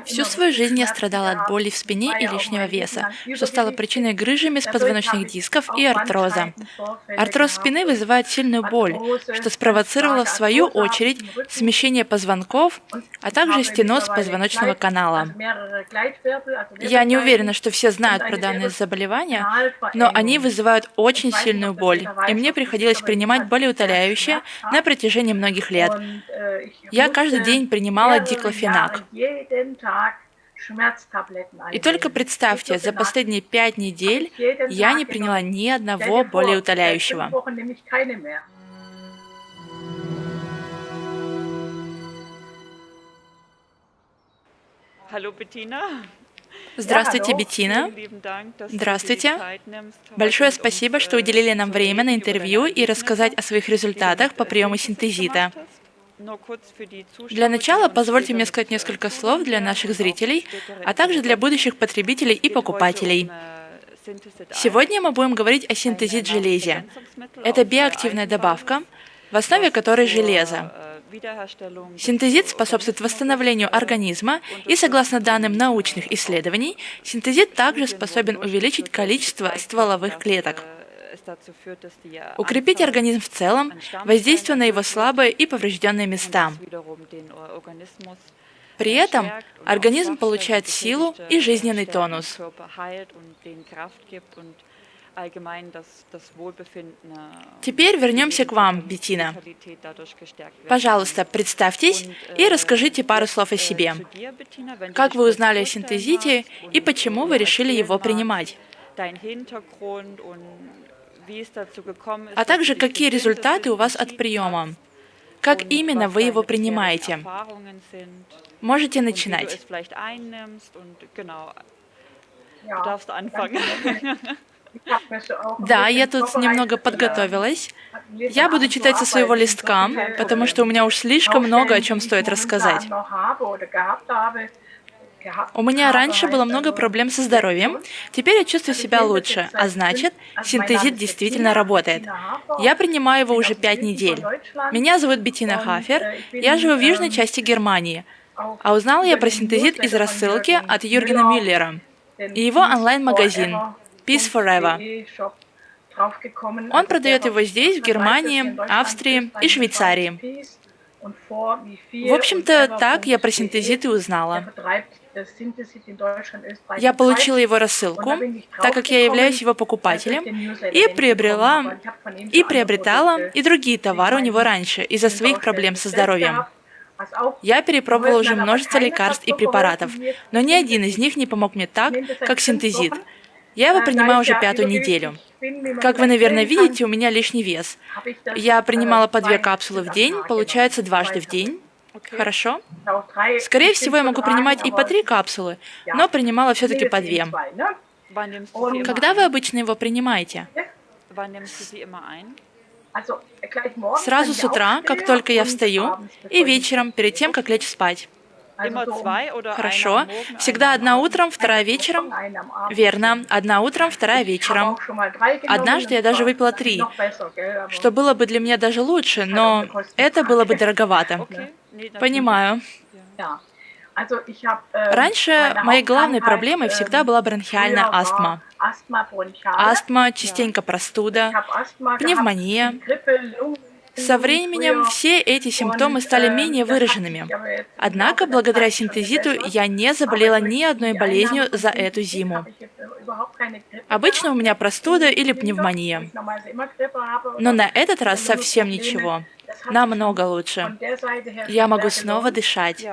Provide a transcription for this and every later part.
Всю свою жизнь я страдала от боли в спине и лишнего веса, что стало причиной грыжи межпозвоночных дисков и артроза. Артроз спины вызывает сильную боль, что спровоцировало в свою очередь смещение позвонков, а также стеноз позвоночного канала. Я не уверена, что все знают про данные заболевания, но они вызывают очень сильную боль, и мне приходилось принимать болеутоляющее на протяжении многих лет. Я каждый день принимала диклофенак. И только представьте, за последние 5 недель я не приняла ни одного болеутоляющего. Здравствуйте, Беттина. Здравствуйте. Большое спасибо, что уделили нам время на интервью и рассказать о своих результатах по приему синтезита. Для начала позвольте мне сказать несколько слов для наших зрителей, а также для будущих потребителей и покупателей. Сегодня мы будем говорить о синтезит-железе. Это биоактивная добавка, в основе которой железо. Синтезит способствует восстановлению организма, и согласно данным научных исследований, синтезит также способен увеличить количество стволовых клеток, укрепить организм в целом, воздействуя на его слабые и поврежденные места. При этом организм получает силу и жизненный тонус. Теперь вернемся к вам, Беттина. Пожалуйста, представьтесь и расскажите пару слов о себе. Как вы узнали о синтезите и почему вы решили его принимать? А также какие результаты у вас от приема? Как именно вы его принимаете? Можете начинать. Да, я тут немного подготовилась. Я буду читать со своего листка, потому что у меня уж слишком много о чем стоит рассказать. У меня раньше было много проблем со здоровьем, теперь я чувствую себя лучше, а значит, синтезит действительно работает. Я принимаю его уже 5 недель. Меня зовут Беттина Хафер, я живу в южной части Германии, а узнала я про синтезит из рассылки от Юргена Мюллера и его онлайн-магазин Peace Forever. Он продает его здесь, в Германии, Австрии и Швейцарии. В общем-то, так я про синтезит и узнала. Я получила его рассылку, так как я являюсь его покупателем, и приобретала и другие товары у него раньше из-за своих проблем со здоровьем. Я перепробовала уже множество лекарств и препаратов, но ни один из них не помог мне так, как синтезит. Я его принимаю уже 5-ю неделю. Как вы, наверное, видите, у меня лишний вес. Я принимала по 2 капсулы в день, получается дважды в день. Хорошо? Скорее всего, я могу принимать и по 3 капсулы, но принимала все-таки по 2. Когда вы обычно его принимаете? Сразу с утра, как только я встаю, и вечером, перед тем, как лечь спать. Хорошо. Всегда одна утром, вторая вечером? Верно. Одна утром, вторая вечером. Однажды я даже выпила 3, что было бы для меня даже лучше, но это было бы дороговато. Понимаю. Раньше моей главной проблемой всегда была бронхиальная астма. Астма, частенько простуда, пневмония. Со временем все эти симптомы стали менее выраженными. Однако, благодаря синтезиту, я не заболела ни одной болезнью за эту зиму. Обычно у меня простуда или пневмония. Но на этот раз совсем ничего. Намного лучше. Я могу снова дышать.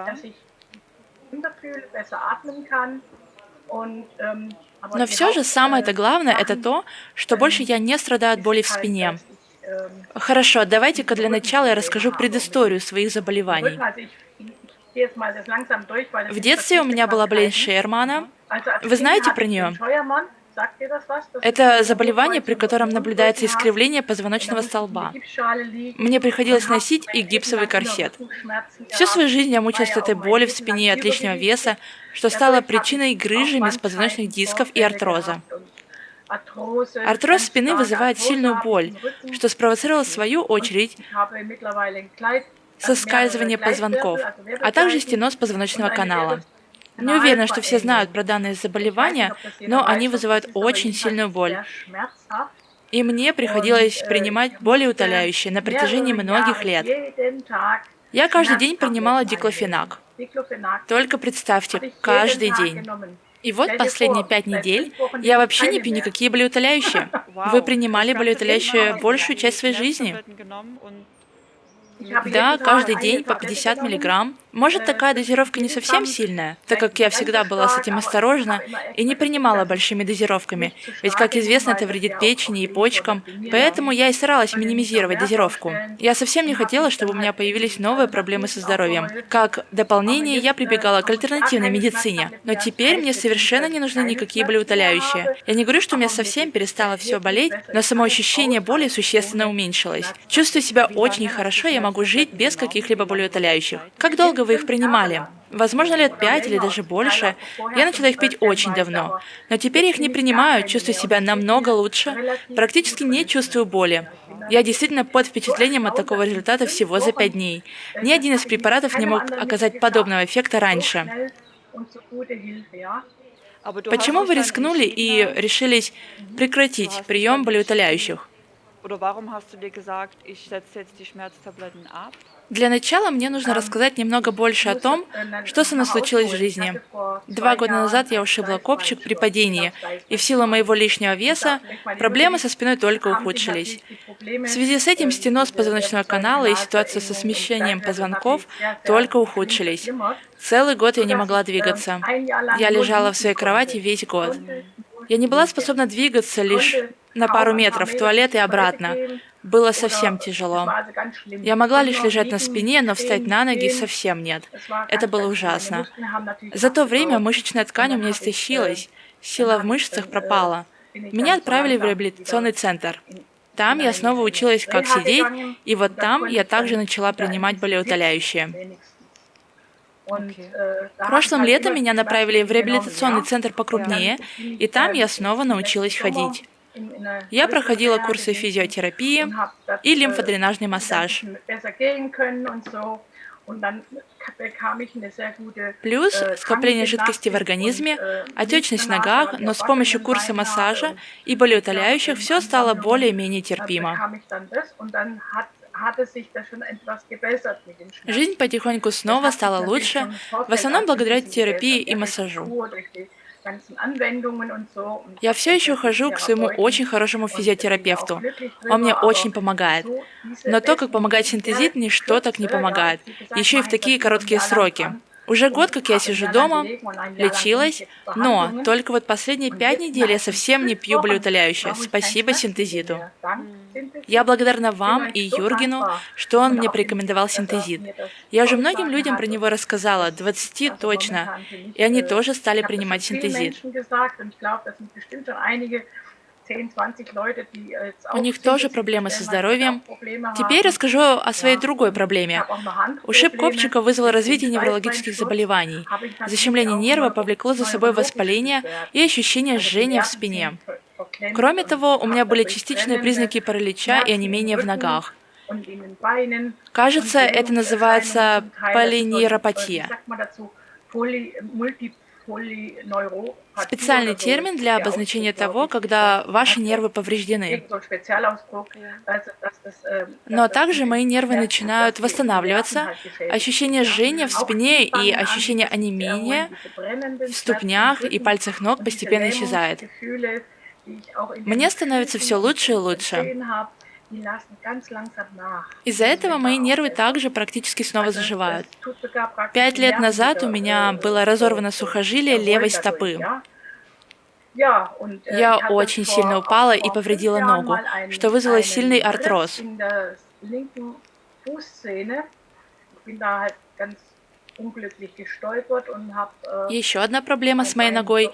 Но все же самое главное – это то, что больше я не страдаю от боли в спине. Хорошо, давайте-ка для начала я расскажу предысторию своих заболеваний. В детстве у меня была болезнь Шейермана. Вы знаете про нее? Это заболевание, при котором наблюдается искривление позвоночного столба. Мне приходилось носить и гипсовый корсет. Всю свою жизнь я мучилась от этой боли в спине и от лишнего веса, что стало причиной грыжи межпозвоночных дисков и артроза. Артроз спины вызывает сильную боль, что спровоцировало в свою очередь соскальзывание позвонков, а также стеноз позвоночного канала. Не уверена, что все знают про данные заболевания, но они вызывают очень сильную боль. И мне приходилось принимать болеутоляющие на протяжении многих лет. Я каждый день принимала диклофенак. Только представьте, каждый день. И вот последние 5 недель я вообще не пью никакие болеутоляющие. Вы принимали болеутоляющие большую часть своей жизни? Да, каждый день по 50 миллиграмм. Может, такая дозировка не совсем сильная, так как я всегда была с этим осторожна и не принимала большими дозировками, ведь, как известно, это вредит печени и почкам, поэтому я и старалась минимизировать дозировку. Я совсем не хотела, чтобы у меня появились новые проблемы со здоровьем. Как дополнение, я прибегала к альтернативной медицине, но теперь мне совершенно не нужны никакие болеутоляющие. Я не говорю, что у меня совсем перестало все болеть, но само ощущение боли существенно уменьшилось. Чувствую себя очень хорошо, я могу жить без каких-либо болеутоляющих. Как долго вы их принимали? Возможно, лет 5 или даже больше. Я начала их пить очень давно. Но теперь я их не принимаю, чувствую себя намного лучше. Практически не чувствую боли. Я действительно под впечатлением от такого результата всего за 5 дней. Ни один из препаратов не мог оказать подобного эффекта раньше. Почему вы рискнули и решились прекратить прием болеутоляющих? Для начала мне нужно рассказать немного больше о том, что со мной случилось в жизни. 2 года назад я ушибла копчик при падении, и в силу моего лишнего веса проблемы со спиной только ухудшились. В связи с этим стеноз позвоночного канала и ситуация со смещением позвонков только ухудшились. Целый год я не могла двигаться. Я лежала в своей кровати весь год. Я не была способна двигаться лишь на пару метров в туалет и обратно. Было совсем тяжело. Я могла лишь лежать на спине, но встать на ноги совсем нет. Это было ужасно. За то время мышечная ткань у меня истощилась, сила в мышцах пропала. Меня отправили в реабилитационный центр. Там я снова училась, как сидеть, и вот там я также начала принимать болеутоляющие. Прошлым летом меня направили в реабилитационный центр покрупнее, и там я снова научилась ходить. Я проходила курсы физиотерапии и лимфодренажный массаж. Плюс скопление жидкости в организме, отечность в ногах, но с помощью курса массажа и болеутоляющих все стало более-менее терпимо. Жизнь потихоньку снова стала лучше, в основном благодаря терапии и массажу. Я все еще хожу к своему очень хорошему физиотерапевту. Он мне очень помогает. Но то, как помогает синтезит, ничто так не помогает. Еще и в такие короткие сроки. Уже год, как я сижу дома, лечилась, но только вот последние 5 недель я совсем не пью болеутоляющее. Спасибо синтезиту. Я благодарна вам и Юргену, что он мне порекомендовал синтезит. Я уже многим людям про него рассказала, 20 точно, и они тоже стали принимать синтезит. У них тоже проблемы со здоровьем. Теперь расскажу о своей другой проблеме. Ушиб копчика вызвал развитие неврологических заболеваний. Защемление нерва повлекло за собой воспаление и ощущение жжения в спине. Кроме того, у меня были частичные признаки паралича и онемения в ногах. Кажется, это называется полинейропатия. Специальный термин для обозначения того, когда ваши нервы повреждены. Но также мои нервы начинают восстанавливаться, ощущение жжения в спине и ощущение онемения в ступнях и пальцах ног постепенно исчезает. Мне становится все лучше и лучше. Из-за этого мои нервы также практически снова заживают. 5 лет назад у меня было разорвано сухожилие левой стопы. Я очень сильно упала и повредила ногу, что вызвало сильный артроз. Еще одна проблема с моей ногой.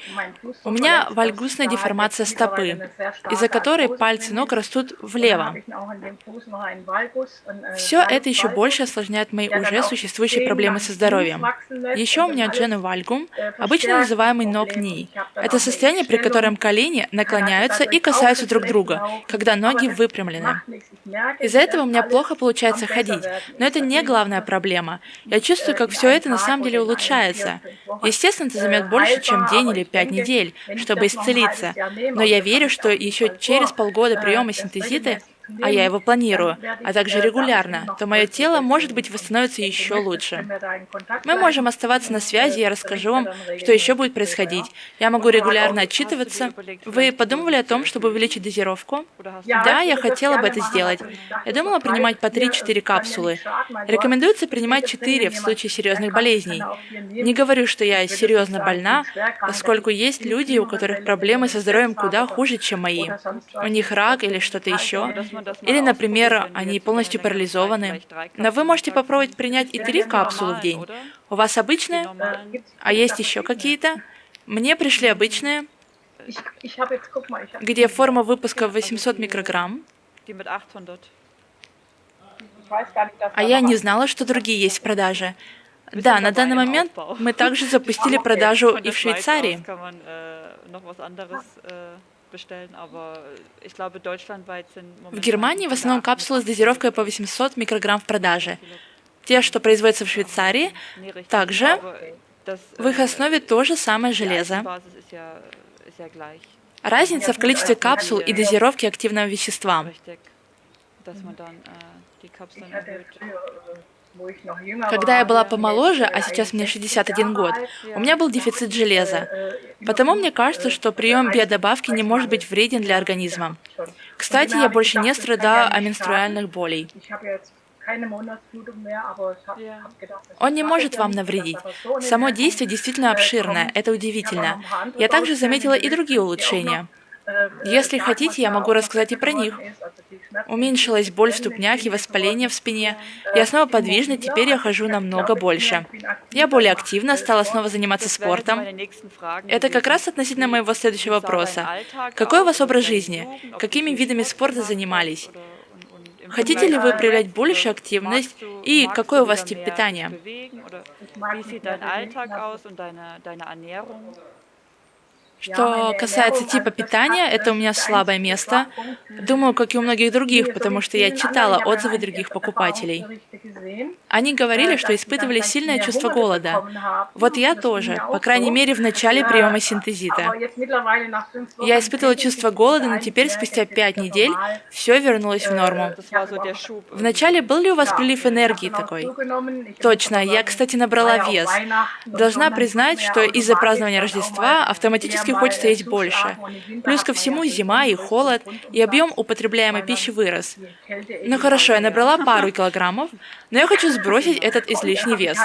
У меня вальгусная деформация стопы, из-за которой пальцы ног растут влево. Все это еще больше осложняет мои уже существующие проблемы со здоровьем. Еще у меня джену вальгум, обычно называемый ног-ни. Это состояние, при котором колени наклоняются и касаются друг друга, когда ноги выпрямлены. Из-за этого у меня плохо получается ходить, но это не главная проблема. Я чувствую, как все это на самом деле улучшается. Естественно, это займет больше, чем день или 5 недель, чтобы исцелиться, но я верю, что еще через полгода приема синтезиты, а я его планирую, а также регулярно, то мое тело, может быть, восстановится еще лучше. Мы можем оставаться на связи, я расскажу вам, что еще будет происходить. Я могу регулярно отчитываться. Вы подумывали о том, чтобы увеличить дозировку? Да, я хотела бы это сделать. Я думала принимать по 3-4 капсулы. Рекомендуется принимать 4 в случае серьезных болезней. Не говорю, что я серьезно больна, поскольку есть люди, у которых проблемы со здоровьем куда хуже, чем мои. У них рак или что-то еще. Или, например, они полностью парализованы. Но вы можете попробовать принять и 3 капсулы в день. У вас обычные? А есть еще какие-то? Мне пришли обычные, где форма выпуска 800 микрограмм. А я не знала, что другие есть в продаже. Да, на данный момент мы также запустили продажу и в Швейцарии. В Германии в основном капсулы с дозировкой по 800 микрограмм в продаже. Те, что производятся в Швейцарии, также в их основе то же самое железо. Разница в количестве капсул и дозировке активного вещества. Когда я была помоложе, а сейчас мне 61 год, у меня был дефицит железа. Потому мне кажется, что прием биодобавки не может быть вреден для организма. Кстати, я больше не страдаю от менструальных болей. Он не может вам навредить. Само действие действительно обширное, это удивительно. Я также заметила и другие улучшения. Если хотите, я могу рассказать и про них. Уменьшилась боль в ступнях и воспаление в спине. Я снова подвижна, теперь я хожу намного больше. Я более активна, стала снова заниматься спортом. Это как раз относительно моего следующего вопроса. Какой у вас образ жизни? Какими видами спорта занимались? Хотите ли вы проявлять большую активность? И какой у вас тип питания? Что касается типа питания, это у меня слабое место. Думаю, как и у многих других, потому что я читала отзывы других покупателей. Они говорили, что испытывали сильное чувство голода. Вот я тоже, по крайней мере, в начале приема синтезита. Я испытывала чувство голода, но теперь, спустя 5 недель, все вернулось в норму. Вначале был ли у вас прилив энергии такой? Точно, я, кстати, набрала вес. Должна признать, что из-за празднования Рождества автоматически хочется есть больше. Плюс ко всему зима и холод, и объем употребляемой пищи вырос. Ну хорошо, я набрала пару килограммов, но я хочу сбросить этот излишний вес.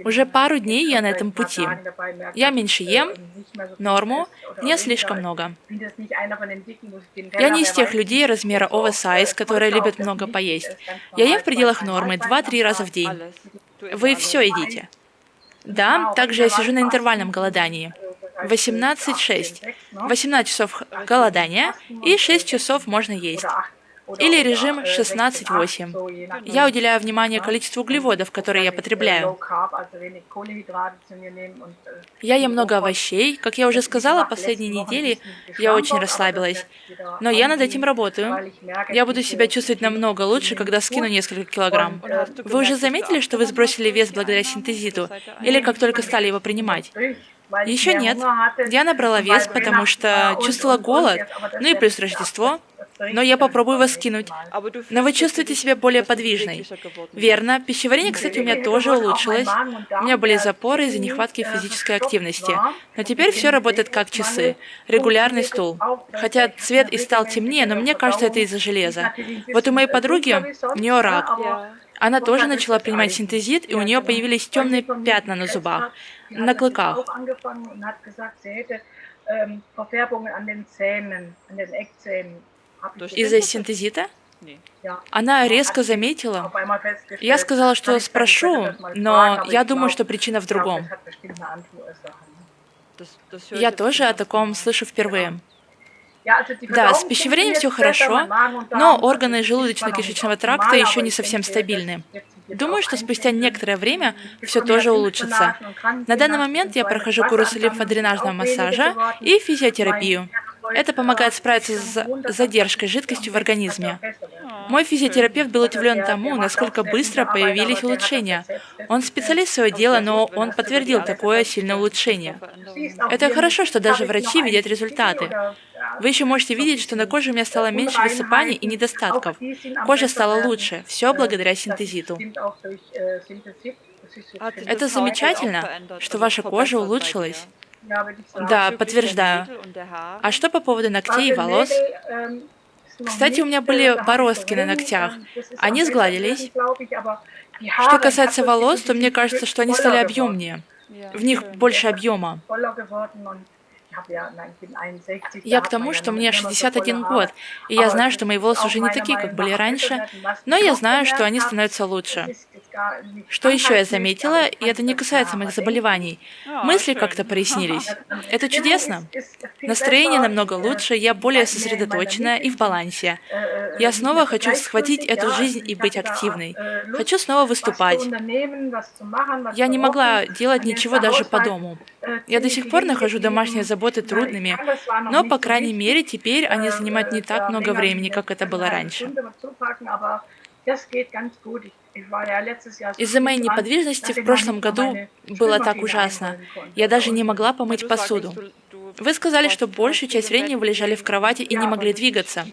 Уже пару дней я на этом пути. Я меньше ем, норму, не слишком много. Я не из тех людей размера oversize, которые любят много поесть. Я ем в пределах нормы 2-3 раза в день. Вы все едите? Да, также я сижу на интервальном голодании. 18-6. 18 часов голодания и 6 часов можно есть. Или режим 16-8. Я уделяю внимание количеству углеводов, которые я потребляю. Я ем много овощей. Как я уже сказала, последние недели я очень расслабилась. Но я над этим работаю. Я буду себя чувствовать намного лучше, когда скину несколько килограмм. Вы уже заметили, что вы сбросили вес благодаря синтезиту? Или как только стали его принимать? Еще нет. Я набрала вес, потому что чувствовала голод, ну и плюс Рождество. Но я попробую вас скинуть. Но вы чувствуете себя более подвижной. Верно. Пищеварение, кстати, у меня тоже улучшилось. У меня были запоры из-за нехватки физической активности. Но теперь все работает как часы. Регулярный стул. Хотя цвет и стал темнее, но мне кажется, это из-за железа. Вот у моей подруги, у нее рак. Она тоже начала принимать синтезит, и у нее появились темные пятна на зубах, на клыках. Из-за синтезита? Она резко заметила. Я сказала, что спрошу, но я думаю, что причина в другом. Я тоже о таком слышу впервые. Да, с пищеварением все хорошо, но органы желудочно-кишечного тракта еще не совсем стабильны. Думаю, что спустя некоторое время все тоже улучшится. На данный момент я прохожу курс лимфодренажного массажа и физиотерапию. Это помогает справиться с задержкой жидкости в организме. Мой физиотерапевт был удивлен тому, насколько быстро появились улучшения. Он специалист своего дела, но он подтвердил такое сильное улучшение. Это хорошо, что даже врачи видят результаты. Вы еще можете видеть, что на коже у меня стало меньше высыпаний и недостатков. Кожа стала лучше. Все благодаря синтезиту. Это замечательно, что ваша кожа улучшилась. Да, подтверждаю. А что по поводу ногтей и волос? Кстати, у меня были бороздки на ногтях. Они сгладились. Что касается волос, то мне кажется, что они стали объемнее. В них больше объема. Я к тому, что мне 61 год, и я знаю, что мои волосы уже не такие, как были раньше, но я знаю, что они становятся лучше. Что еще я заметила, и это не касается моих заболеваний, мысли как-то прояснились. Это чудесно. Настроение намного лучше, я более сосредоточенная и в балансе. Я снова хочу схватить эту жизнь и быть активной. Хочу снова выступать. Я не могла делать ничего даже по дому. Я до сих пор нахожу домашние заботы трудными, но, по крайней мере, теперь они занимают не так много времени, как это было раньше. Из-за моей неподвижности в прошлом году было так ужасно. Я даже не могла помыть посуду. Вы сказали, что большую часть времени вы лежали в кровати и не могли двигаться.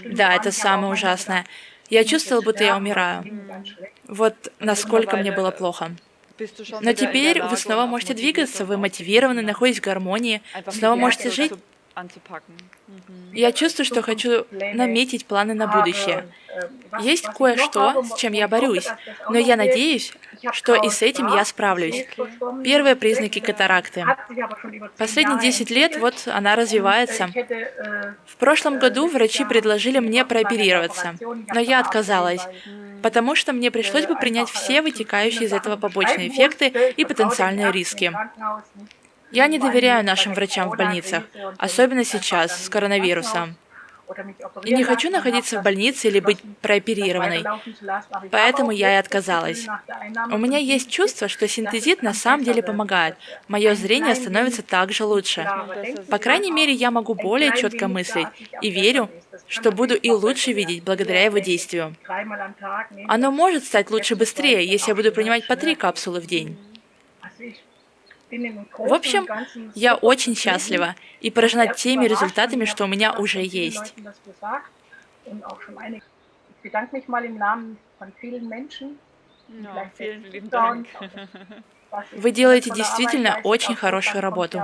Да, это самое ужасное. Я чувствовала, будто я умираю. Вот насколько мне было плохо. Но теперь вы снова можете двигаться, вы мотивированы, находитесь в гармонии, снова можете жить. Я чувствую, что хочу наметить планы на будущее. Есть кое-что, с чем я борюсь, но я надеюсь, что и с этим я справлюсь. Первые признаки катаракты. Последние 10 лет вот она развивается. В прошлом году врачи предложили мне прооперироваться, но я отказалась, потому что мне пришлось бы принять все вытекающие из этого побочные эффекты и потенциальные риски. Я не доверяю нашим врачам в больницах, особенно сейчас, с коронавирусом. И не хочу находиться в больнице или быть прооперированной. Поэтому я и отказалась. У меня есть чувство, что синтезит на самом деле помогает. Мое зрение становится также лучше. По крайней мере, я могу более четко мыслить и верю, что буду и лучше видеть благодаря его действию. Оно может стать лучше быстрее, если я буду принимать по 3 капсулы в день. В общем, я очень счастлива и поражена теми результатами, что у меня уже есть. Вы делаете действительно очень хорошую работу.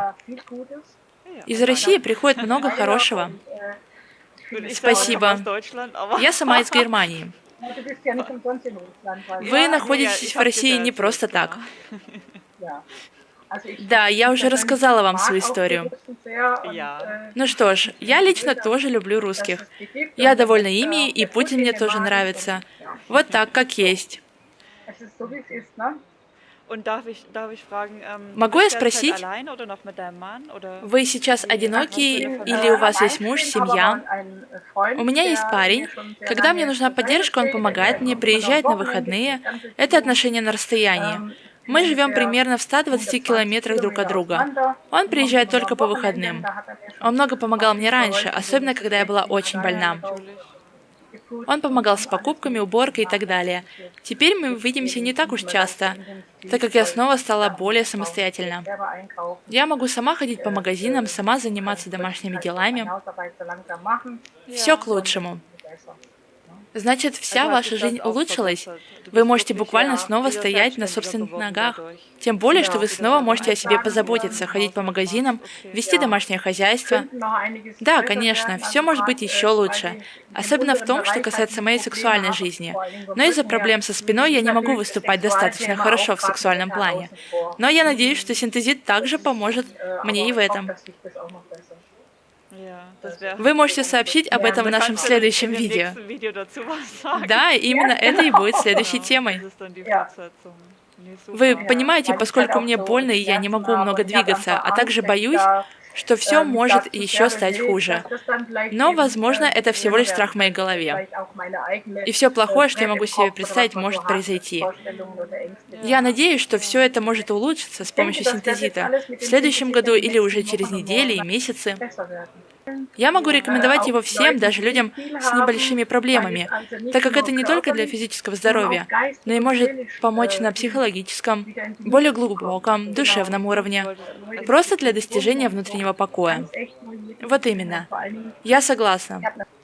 Из России приходит много хорошего. Спасибо. Я сама из Германии. Вы находитесь в России не просто так. Да, я уже рассказала вам свою историю. Ну что ж, я лично тоже люблю русских. Я довольна ими, и Путин мне тоже нравится. Вот так, как есть. Могу я спросить, вы сейчас одинокий или у вас есть муж, семья? У меня есть парень. Когда мне нужна поддержка, он помогает мне, приезжает на выходные. Это отношения на расстоянии. Мы живем примерно в 120 километрах друг от друга. Он приезжает только по выходным. Он много помогал мне раньше, особенно когда я была очень больна. Он помогал с покупками, уборкой и так далее. Теперь мы видимся не так уж часто, так как я снова стала более самостоятельна. Я могу сама ходить по магазинам, сама заниматься домашними делами. Все к лучшему. Значит, вся ваша жизнь улучшилась. Вы можете буквально снова стоять на собственных ногах. Тем более, что вы снова можете о себе позаботиться, ходить по магазинам, вести домашнее хозяйство. Да, конечно, все может быть еще лучше. Особенно в том, что касается моей сексуальной жизни. Но из-за проблем со спиной я не могу выступать достаточно хорошо в сексуальном плане. Но я надеюсь, что синтезит также поможет мне и в этом. Вы можете сообщить об этом в нашем следующем видео. Да, именно это и будет следующей темой. Вы понимаете, поскольку мне больно и я не могу много двигаться, а также боюсь, что все может еще стать хуже. Но, возможно, это всего лишь страх в моей голове. И все плохое, что я могу себе представить, может произойти. Я надеюсь, что все это может улучшиться с помощью синтезита в следующем году или уже через недели и месяцы. Я могу рекомендовать его всем, даже людям с небольшими проблемами, так как это не только для физического здоровья, но и может помочь на психологическом, более глубоком, душевном уровне, просто для достижения внутреннего покоя. Вот именно. Я согласна.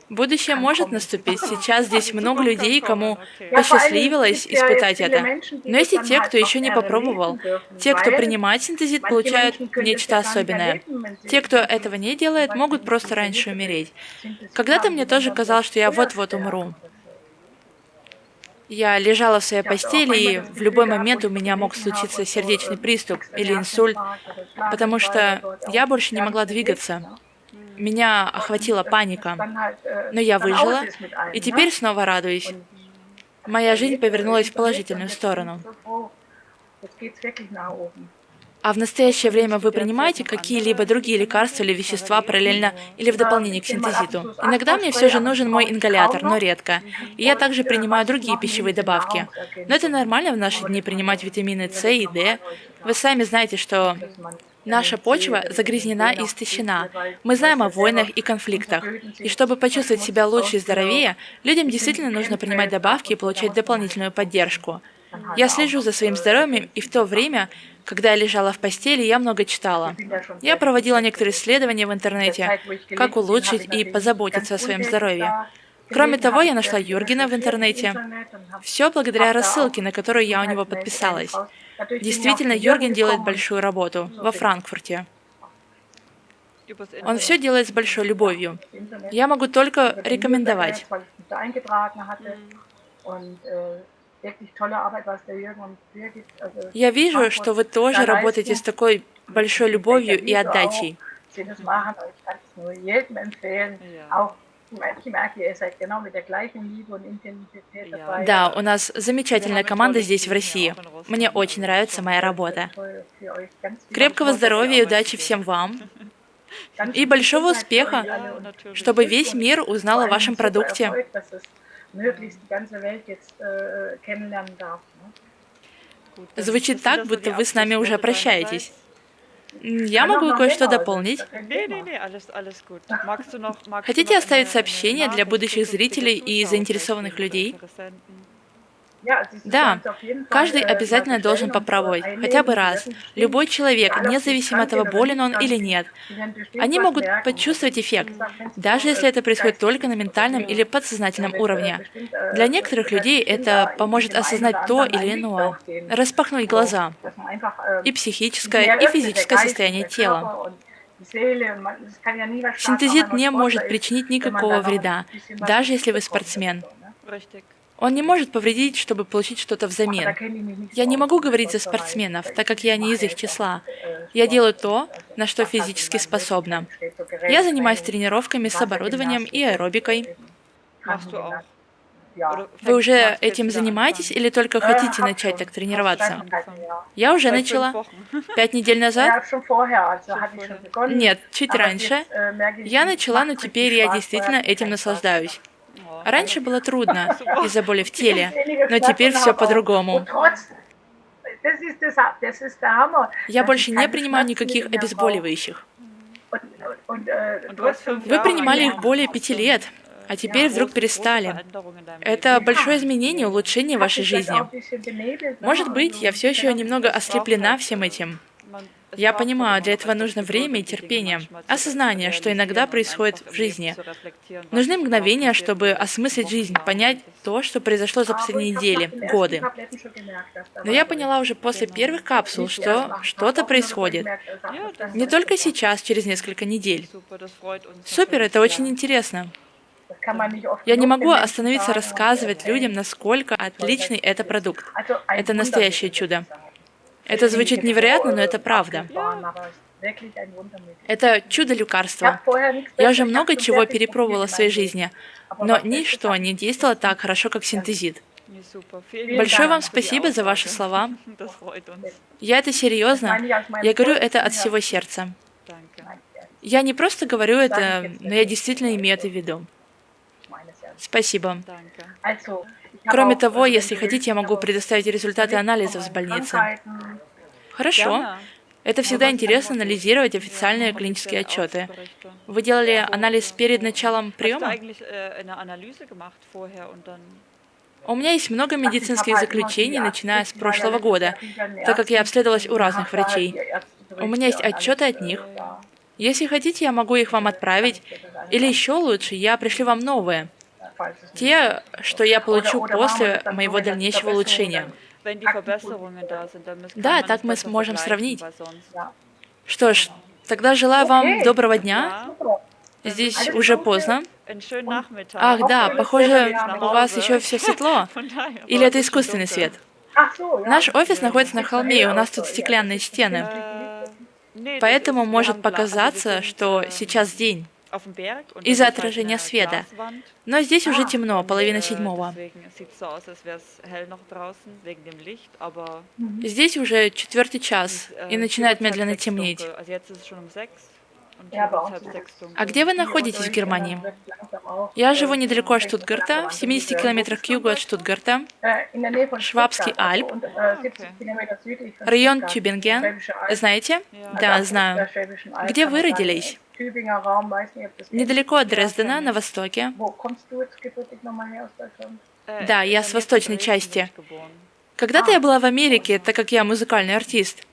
Будущее может наступить. Сейчас здесь много людей, кому посчастливилось испытать это. Но есть и те, кто еще не попробовал. Те, кто принимает синтезит, получают нечто особенное. Те, кто этого не делает, могут просто раньше умереть. Когда-то мне тоже казалось, что я вот-вот умру. Я лежала в своей постели, и в любой момент у меня мог случиться сердечный приступ или инсульт, потому что я больше не могла двигаться. Меня охватила паника, но я выжила, и теперь снова радуюсь. Моя жизнь повернулась в положительную сторону. А в настоящее время вы принимаете какие-либо другие лекарства или вещества параллельно или в дополнение к синтезиту? Иногда мне все же нужен мой ингалятор, но редко. И я также принимаю другие пищевые добавки. Но это нормально в наши дни принимать витамины С и D. Вы сами знаете, что наша почва загрязнена и истощена. Мы знаем о войнах и конфликтах. И чтобы почувствовать себя лучше и здоровее, людям действительно нужно принимать добавки и получать дополнительную поддержку. Я слежу за своим здоровьем, и в то время, когда я лежала в постели, я много читала. Я проводила некоторые исследования в интернете, как улучшить и позаботиться о своем здоровье. Кроме того, я нашла Юргена в интернете. Все благодаря рассылке, на которую я у него подписалась. Действительно, Юрген делает большую работу во Франкфурте. Он все делает с большой любовью. Я могу только рекомендовать. Я вижу, что вы тоже работаете с такой большой любовью и отдачей. Да, у нас замечательная команда здесь, в России. Мне очень нравится моя работа. Крепкого здоровья и удачи всем вам. И большого успеха, чтобы весь мир узнал о вашем продукте. Звучит так, будто вы с нами уже прощаетесь. Я могу кое-что дополнить. Хотите оставить сообщение для будущих зрителей и заинтересованных людей? Да, каждый обязательно должен попробовать, хотя бы раз. Любой человек, независимо от того, болен он или нет, они могут почувствовать эффект, даже если это происходит только на ментальном или подсознательном уровне. Для некоторых людей это поможет осознать то или иное, распахнуть глаза, и психическое, и физическое состояние тела. Синтезит не может причинить никакого вреда, даже если вы спортсмен. Он не может повредить, чтобы получить что-то взамен. Я не могу говорить за спортсменов, так как я не из их числа. Я делаю то, на что физически способна. Я занимаюсь тренировками с оборудованием и аэробикой. Вы уже этим занимаетесь или только хотите начать так тренироваться? Я уже начала. 5 недель назад? Нет, чуть раньше. Я начала, но теперь я действительно этим наслаждаюсь. Раньше было трудно из-за боли в теле, но теперь все по-другому. Я больше не принимаю никаких обезболивающих. Вы принимали их более 5 лет, а теперь вдруг перестали. Это большое изменение, улучшение вашей жизни. Может быть, я все еще немного ослеплена всем этим. Я понимаю, для этого нужно время и терпение, осознание, что иногда происходит в жизни. Нужны мгновения, чтобы осмыслить жизнь, понять то, что произошло за последние недели, годы. Но я поняла уже после первых капсул, что что-то происходит. Не только сейчас, через несколько недель. Супер, это очень интересно. Я не могу остановиться рассказывать людям, насколько отличный это продукт. Это настоящее чудо. Это звучит невероятно, но это правда. Это чудо-лекарство. Я уже много чего перепробовала в своей жизни, но ничто не действовало так хорошо, как синтезит. Большое вам спасибо за ваши слова. Я это серьезно. Я говорю это от всего сердца. Я не просто говорю это, но я действительно имею это в виду. Спасибо. Кроме того, если хотите, я могу предоставить результаты анализов с больницы. Хорошо. Это всегда интересно анализировать официальные клинические отчеты. Вы делали анализ перед началом приема? У меня есть много медицинских заключений, начиная с прошлого года, так как я обследовалась у разных врачей. У меня есть отчеты от них. Если хотите, я могу их вам отправить, или еще лучше, я пришлю вам новые. Те, что я получу после моего дальнейшего улучшения. Да, так мы сможем сравнить. Что ж, тогда желаю вам доброго дня. Здесь уже поздно. Ах, да, похоже, у вас еще все светло. Или это искусственный свет? Наш офис находится на холме, и у нас тут стеклянные стены. Поэтому может показаться, что сейчас день из-за отражения света. Но здесь уже темно, 6:30. Здесь уже 4-й час, и начинает медленно темнеть. А где вы находитесь в Германии? Я живу недалеко от Штутгарта, в 70 километрах к югу от Штутгарта, Швабский Альб, район Тюбинген. Знаете? Да, знаю. Где вы родились? Недалеко от Дрездена, на востоке. Да, я с восточной части. Когда-то я была в Америке, так как я музыкальный артист.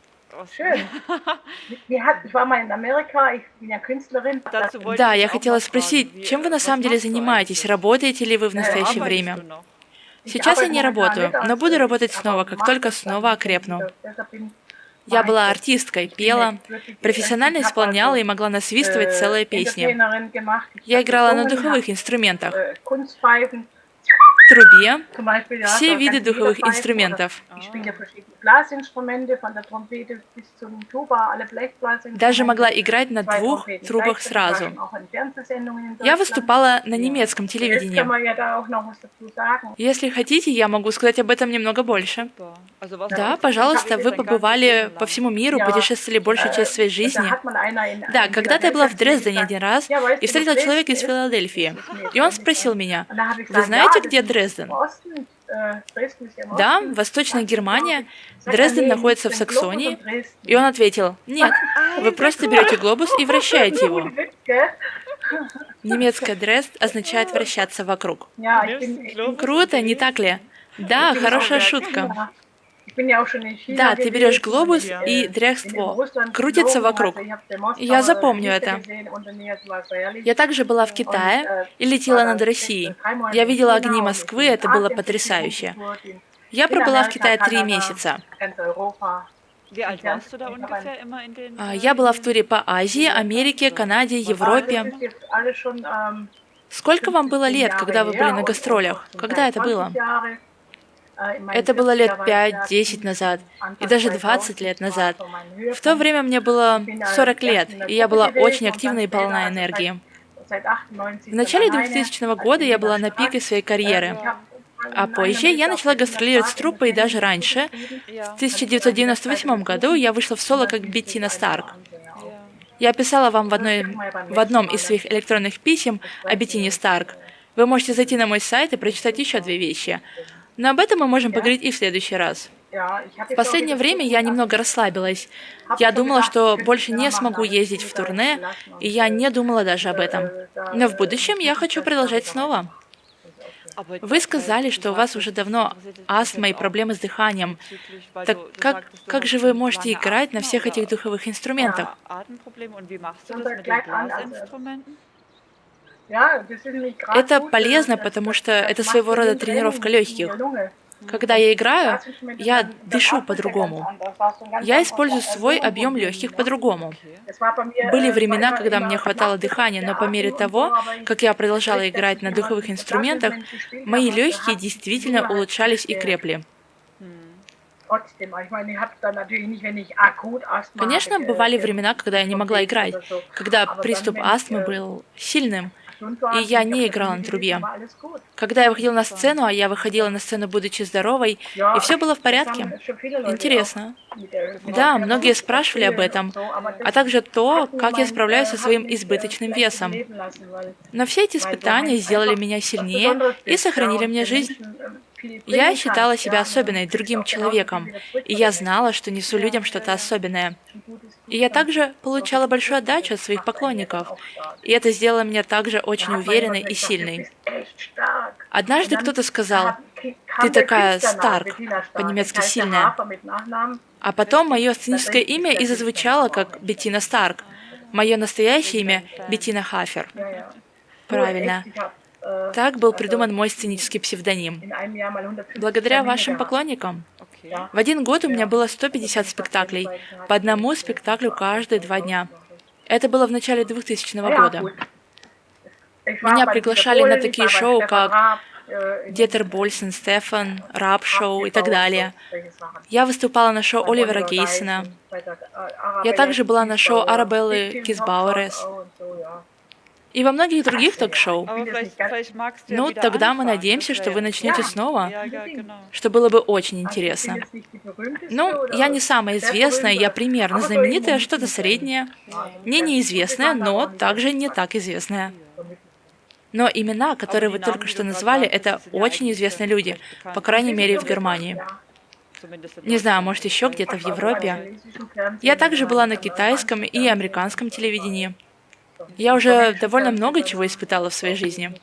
Да, я хотела спросить, чем вы на самом деле занимаетесь? Работаете ли вы в настоящее время? Сейчас я не работаю, но буду работать снова, как только снова окрепну. Я была артисткой, пела, профессионально исполняла и могла насвистывать целые песни. Я играла на духовых инструментах, трубе, все виды духовых инструментов. Даже могла играть на 2 трубах сразу. Я выступала на немецком телевидении. Если хотите, я могу сказать об этом немного больше. Да, пожалуйста, вы побывали по всему миру, путешествовали большую часть своей жизни. Да, когда-то я была в Дрездене один раз и встретила человека из Филадельфии. И он спросил меня: «Вы знаете, где Дрезден?» Да, Восточная Германия. Дрезден находится в Саксонии. И он ответил: «Нет, вы просто берете глобус и вращаете его». Немецкое «Дрезд» означает «вращаться вокруг». Круто, не так ли? Да, хорошая шутка. Да, ты берешь глобус, и дряхство крутится вокруг. Я запомню это. Я также была в Китае и летела над Россией. Я видела огни Москвы, это было потрясающе. Я пробыла в Китае 3 месяца. Я была в туре по Азии, Америке, Канаде, Европе. Сколько вам было лет, когда вы были на гастролях? Когда это было? Это было лет 5-10 назад, и даже 20 лет назад. В то время мне было 40 лет, и я была очень активна и полна энергии. В начале 2000 года я была на пике своей карьеры, а позже я начала гастролировать с труппой и даже раньше. В 1998 году я вышла в соло как Беттина Старк. Я писала вам в одном из своих электронных писем о Беттине Старк. Вы можете зайти на мой сайт и прочитать еще 2 вещи. Но об этом мы можем поговорить и в следующий раз. В последнее время я немного расслабилась. Я думала, что больше не смогу ездить в турне, и я не думала даже об этом. Но в будущем я хочу продолжать снова. Вы сказали, что у вас уже давно астма и проблемы с дыханием. Так как же вы можете играть на всех этих духовых инструментах? Это полезно, потому что это своего рода тренировка легких. Когда я играю, я дышу по-другому. Я использую свой объем легких по-другому. Были времена, когда мне хватало дыхания, но по мере того, как я продолжала играть на духовых инструментах, мои легкие действительно улучшались и крепли. Конечно, бывали времена, когда я не могла играть, когда приступ астмы был сильным, и я не играла на трубе. Когда я выходила на сцену, а я выходила на сцену, будучи здоровой, и все было в порядке. Интересно. Да, многие спрашивали об этом, а также то, как я справляюсь со своим избыточным весом. Но все эти испытания сделали меня сильнее и сохранили мне жизнь. Я считала себя особенной, другим человеком, и я знала, что несу людям что-то особенное. И я также получала большую отдачу от своих поклонников, и это сделало меня также очень уверенной и сильной. Однажды кто-то сказал: «Ты такая Старк», по-немецки «сильная». А потом мое сценическое имя и зазвучало как Беттина Старк. Мое настоящее имя — Беттина Хафер. Правильно. Так был придуман мой сценический псевдоним. Благодаря вашим поклонникам. В один год у меня было 150 спектаклей, по одному спектаклю каждые 2 дня. Это было в начале 2000 года. Меня приглашали на такие шоу, как Детер Больсен, Стефан, Рап-шоу и так далее. Я выступала на шоу Оливера Гейсона. Я также была на шоу Арабеллы Кисбауэрес и во многих других ток-шоу. Ну, тогда мы надеемся, что вы начнете снова, что было бы очень интересно. Ну, я не самая известная, я примерно знаменитая, что-то среднее, не неизвестная, но также не так известная. Но имена, которые вы только что назвали, это очень известные люди, по крайней мере, в Германии. Не знаю, может, еще где-то в Европе. Я также была на китайском и американском телевидении. Я уже довольно много чего испытала в своей жизни.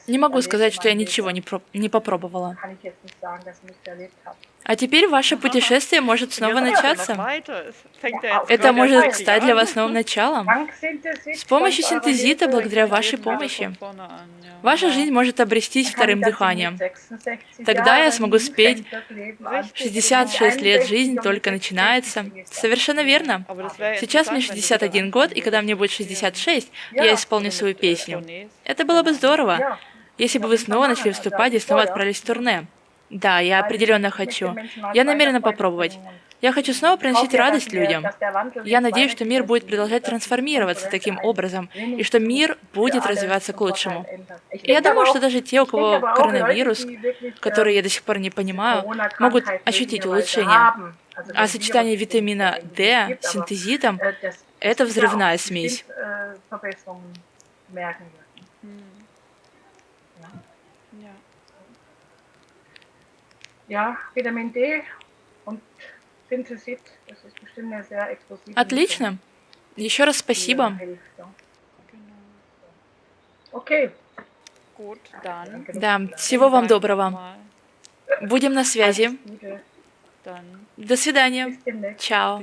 Не могу сказать, что я ничего не попробовала. А теперь ваше путешествие может снова начаться. Это может стать для вас новым началом. С помощью синтезита, благодаря вашей помощи, ваша жизнь может обрестись вторым дыханием. Тогда я смогу спеть «66 лет, жизнь только начинается». Совершенно верно. Сейчас мне 61 год, и когда мне будет 66, я исполню свою песню. Это было бы здорово, если бы вы снова начали выступать и снова отправились в турне. Да, я определенно хочу. Я намерена попробовать. Я хочу снова приносить радость людям. Я надеюсь, что мир будет продолжать трансформироваться таким образом, и что мир будет развиваться к лучшему. И я думаю, что даже те, у кого коронавирус, который я до сих пор не понимаю, могут ощутить улучшение. А сочетание витамина D с синтезитом — это взрывная смесь. Отлично. Еще раз спасибо. Да, всего вам доброго. Будем на связи. До свидания. Чао.